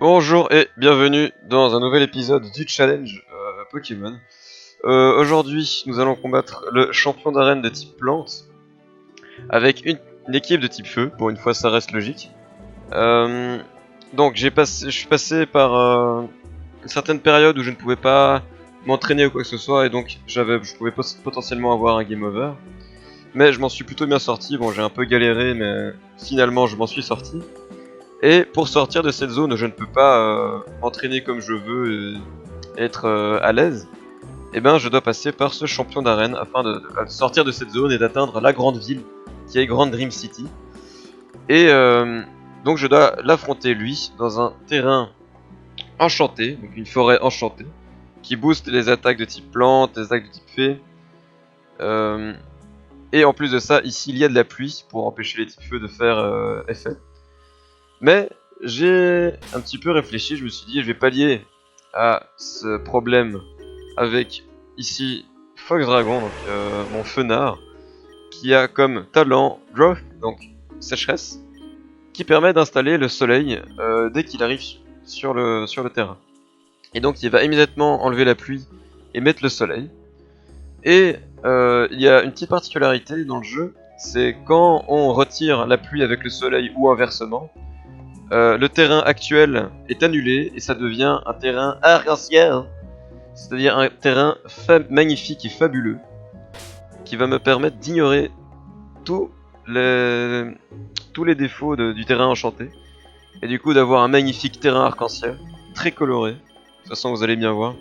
Bonjour et bienvenue dans un nouvel épisode du challenge Pokémon. Aujourd'hui, nous allons combattre le champion d'arène de type plante avec une équipe de type feu. Pour une fois, ça reste logique. Donc, je suis passé par une certaine période où je ne pouvais pas m'entraîner ou quoi que ce soit, et donc je pouvais potentiellement avoir un game over. Mais je m'en suis plutôt bien sorti. Bon, j'ai un peu galéré, mais finalement, je m'en suis sorti. Et pour sortir de cette zone où je ne peux pas m'entraîner comme je veux et être à l'aise, eh ben je dois passer par ce champion d'arène afin de sortir de cette zone et d'atteindre la grande ville qui est Grand Dream City. Et donc je dois l'affronter lui dans un terrain enchanté, donc une forêt enchantée, qui booste les attaques de type plante, les attaques de type fée. Et en plus de ça, ici il y a de la pluie pour empêcher les types feu de faire effet. Mais j'ai un petit peu réfléchi, je me suis dit je vais pallier à ce problème avec ici Fox Dragon, donc mon fenard, qui a comme talent Drought, donc sécheresse, qui permet d'installer le soleil dès qu'il arrive sur le terrain. Et donc il va immédiatement enlever la pluie et mettre le soleil. Et il y a une petite particularité dans le jeu, c'est quand on retire la pluie avec le soleil ou inversement, le terrain actuel est annulé et ça devient un terrain arc-en-ciel, c'est-à-dire un terrain magnifique et fabuleux qui va me permettre d'ignorer tous les défauts du terrain enchanté et du coup d'avoir un magnifique terrain arc-en-ciel très coloré. De toute façon, vous allez bien voir.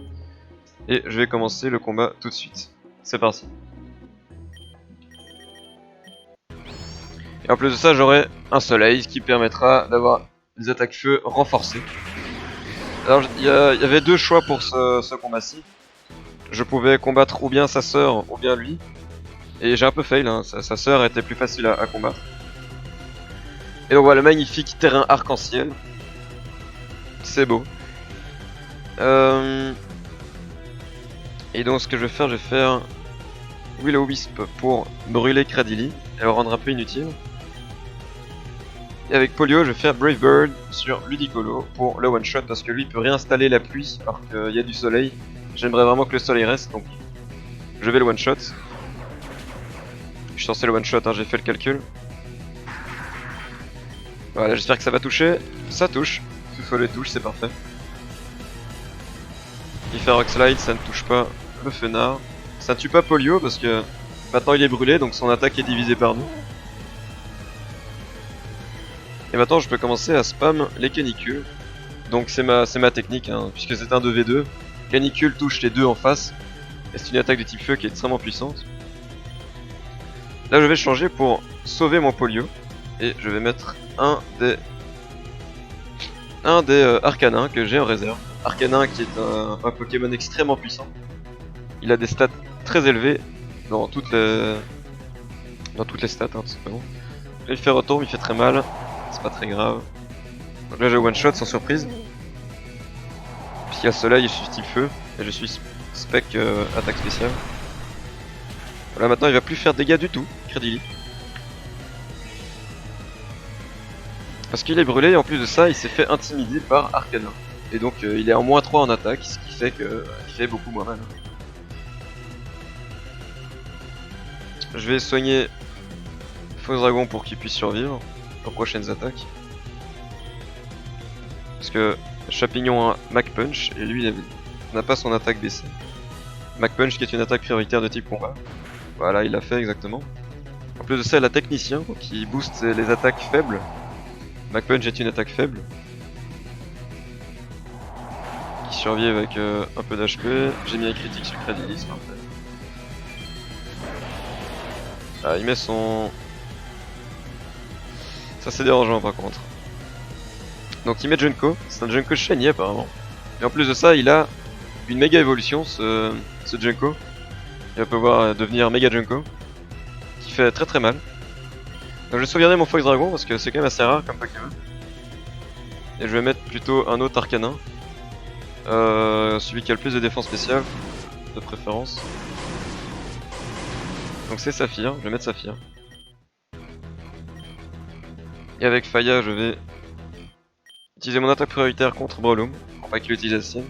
Et je vais commencer le combat tout de suite. C'est parti. Et en plus de ça, j'aurai un soleil, ce qui permettra d'avoir des attaques feu renforcées. Alors il y avait deux choix pour ce combat-ci. Je pouvais combattre ou bien sa sœur ou bien lui. Et j'ai un peu fail, hein. Sa sœur était plus facile à combattre. Et donc voilà, le magnifique terrain arc-en-ciel. C'est beau. Et donc ce que je vais faire Will-O-Wisp pour brûler Cradily et le rendre un peu inutile. Et avec Polio, je vais faire Brave Bird sur Ludicolo pour le one-shot parce que lui peut réinstaller la pluie alors qu'il y a du soleil. J'aimerais vraiment que le soleil reste, donc je vais le one-shot. Je suis censé le one-shot, hein, j'ai fait le calcul. Voilà, j'espère que ça va toucher. Ça touche. Feu les touche, c'est parfait. Il fait Rock Slide, ça ne touche pas le fenard. Ça ne tue pas Polio parce que maintenant il est brûlé, donc son attaque est divisée par deux. Et maintenant je peux commencer à spam les canicules. Donc c'est ma technique, hein, puisque c'est un 2v2. Canicule touche les deux en face. Et c'est une attaque de type feu qui est extrêmement puissante. Là je vais changer pour sauver mon Polio. Et je vais mettre un des Arcanins que j'ai en réserve. Arcanin qui est un Pokémon extrêmement puissant. Il a des stats très élevés dans toutes les stats, hein, tout simplement. Là, il fait retour, il fait très mal. C'est pas très grave. Donc là j'ai one shot sans surprise. Puisqu'il y a soleil, je suis type feu. Et je suis spec attaque spéciale. Voilà, maintenant il va plus faire de dégâts du tout, Cradily. Parce qu'il est brûlé et en plus de ça, il s'est fait intimider par Arcanin. Et donc il est en -3 en attaque, ce qui fait qu'il fait beaucoup moins mal. Je vais soigner Fox Dragon pour qu'il puisse survivre aux prochaines attaques. Parce que Chapignon a Mac Punch et lui il n'a pas son attaque baissée. Mac Punch qui est une attaque prioritaire de type combat. Voilà, il l'a fait exactement. En plus de ça, il a Technicien qui booste les attaques faibles. Mac Punch est une attaque faible. Qui survit avec un peu d'HP. J'ai mis un critique sur Cradily, c'est parfait. Ah, il met son... Ça c'est dérangeant par contre. Donc il met Junko, c'est un Junko shiny apparemment. Et en plus de ça, il a une méga évolution ce Junko. Il va pouvoir devenir méga Junko. Qui fait très très mal. Donc je vais sauvegarder mon Fox Dragon parce que c'est quand même assez rare comme Pokémon. Et je vais mettre plutôt un autre Arcanin. Celui qui a le plus de défense spéciale, de préférence. Donc c'est Saphir, je vais mettre Saphir. Et avec Faya, je vais Utiliser mon attaque prioritaire contre Breloom, pour pas qu'il utilise la sienne,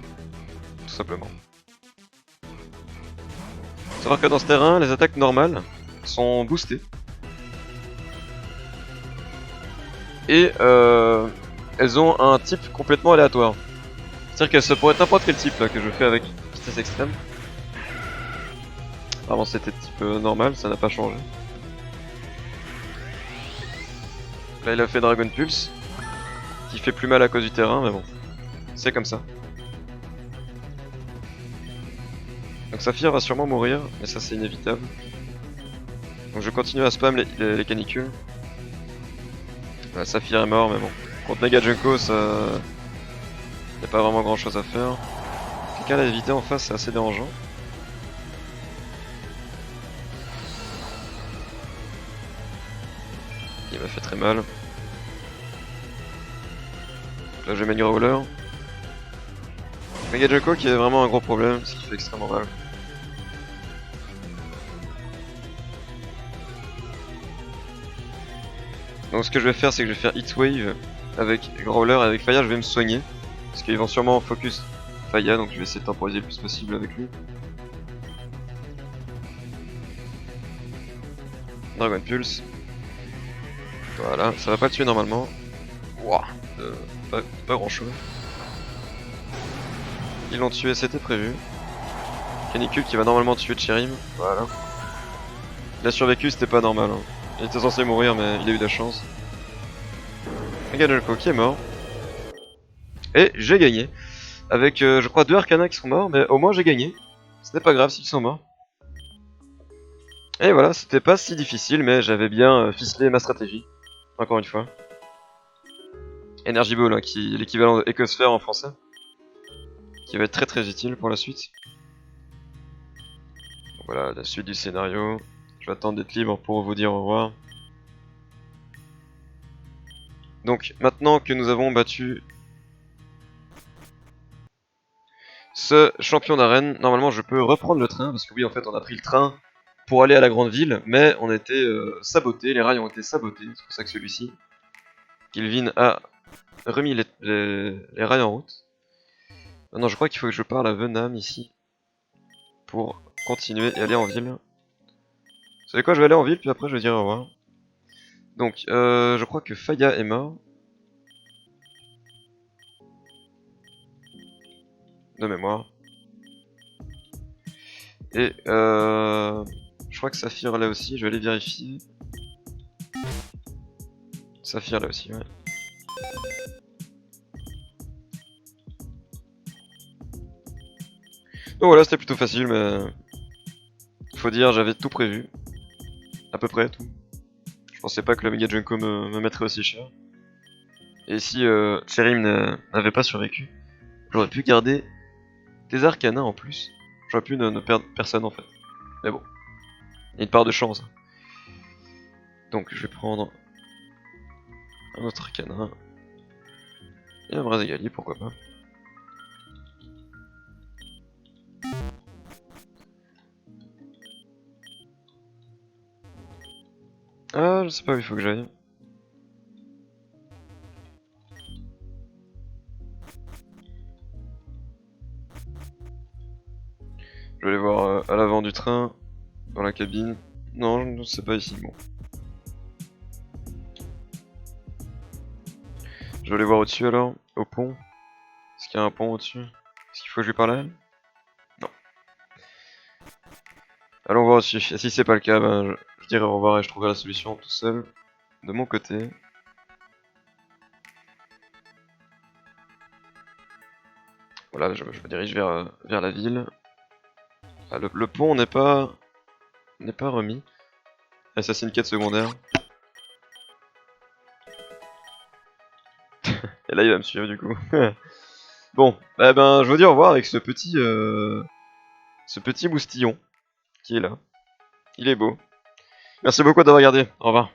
tout simplement. Faut savoir que dans ce terrain, les attaques normales sont boostées. Et elles ont un type complètement aléatoire. C'est-à-dire que ça pourrait être n'importe quel type là, que je fais avec vitesse extrême. Avant c'était type normal, ça n'a pas changé. Là il a fait Dragon Pulse, qui fait plus mal à cause du terrain, mais bon, c'est comme ça. Donc Saphir va sûrement mourir, mais ça c'est inévitable. Donc je continue à spam les canicules. Saphir est mort, mais bon. Contre Mega Junko, ça... y a pas vraiment grand chose à faire. Quelqu'un l'a évité en face, c'est assez dérangeant. Il m'a fait très mal. Là je vais mettre Growler. Mega Junko qui est vraiment un gros problème, ce qui fait extrêmement mal. Donc ce que je vais faire, c'est que je vais faire Heatwave avec Growler et avec Faya, je vais me soigner. Parce qu'ils vont sûrement focus Faya, donc je vais essayer de temporiser le plus possible avec lui. Dragon Pulse. Voilà, ça va pas le tuer normalement. Wouah, pas grand chose. Ils l'ont tué, c'était prévu. Canicule qui va normalement tuer Cherim. Voilà. Il a survécu, c'était pas normal. Hein. Il était censé mourir, mais il a eu de la chance. Mega Junko qui est mort. Et j'ai gagné. Avec, je crois, 2 Arcana qui sont morts, mais au moins j'ai gagné. Ce n'est pas grave s'ils sont morts. Et voilà, c'était pas si difficile, mais j'avais bien ficelé ma stratégie. Encore une fois. Energy Ball, hein, qui est l'équivalent de Ecosphere en français. Qui va être très utile pour la suite. Donc voilà, la suite du scénario. Je vais attendre d'être libre pour vous dire au revoir. Donc, maintenant que nous avons battu ce champion d'arène, normalement je peux reprendre le train, parce que oui, en fait, on a pris le train pour aller à la grande ville, mais on était sabotés, les rails ont été sabotés, c'est pour ça que celui-ci, Kilvin, a remis les rails en route. Maintenant, je crois qu'il faut que je parle à Venam ici, pour continuer et aller en ville. Vous savez quoi, je vais aller en ville, puis après je vais dire au revoir. Donc, je crois que Faya est mort. De mémoire. Et je crois que Saphir là aussi, je vais aller vérifier. Saphir là aussi, ouais. Donc voilà, c'était plutôt facile, mais faut dire, j'avais tout prévu. À peu près tout. Je pensais pas que le Mega Junko me mettrait aussi cher. Et si Cherim n'avait pas survécu, j'aurais pu garder des Arcana en plus. J'aurais pu ne perdre personne en fait. Mais bon, il y a une part de chance. Donc je vais prendre un autre Arcana. Et un Braségali, pourquoi pas. Ah, je sais pas où il faut que j'aille. Je vais aller voir à l'avant du train, dans la cabine. Non, c'est pas ici, bon. Je vais aller voir au-dessus alors, au pont. Est-ce qu'il y a un pont au-dessus? Est-ce qu'il faut que je lui parle à elle? Non. Allons voir au-dessus. Et si c'est pas le cas, ben, je dirai au revoir et je trouverai la solution tout seul, de mon côté. Voilà, je me dirige vers la ville. Ah, le pont n'est pas remis. Assassin quête secondaire. Et là il va me suivre du coup. Bon, eh ben je vous dis au revoir avec ce petit moustillon qui est là. Il est beau. Merci beaucoup d'avoir regardé. Au revoir.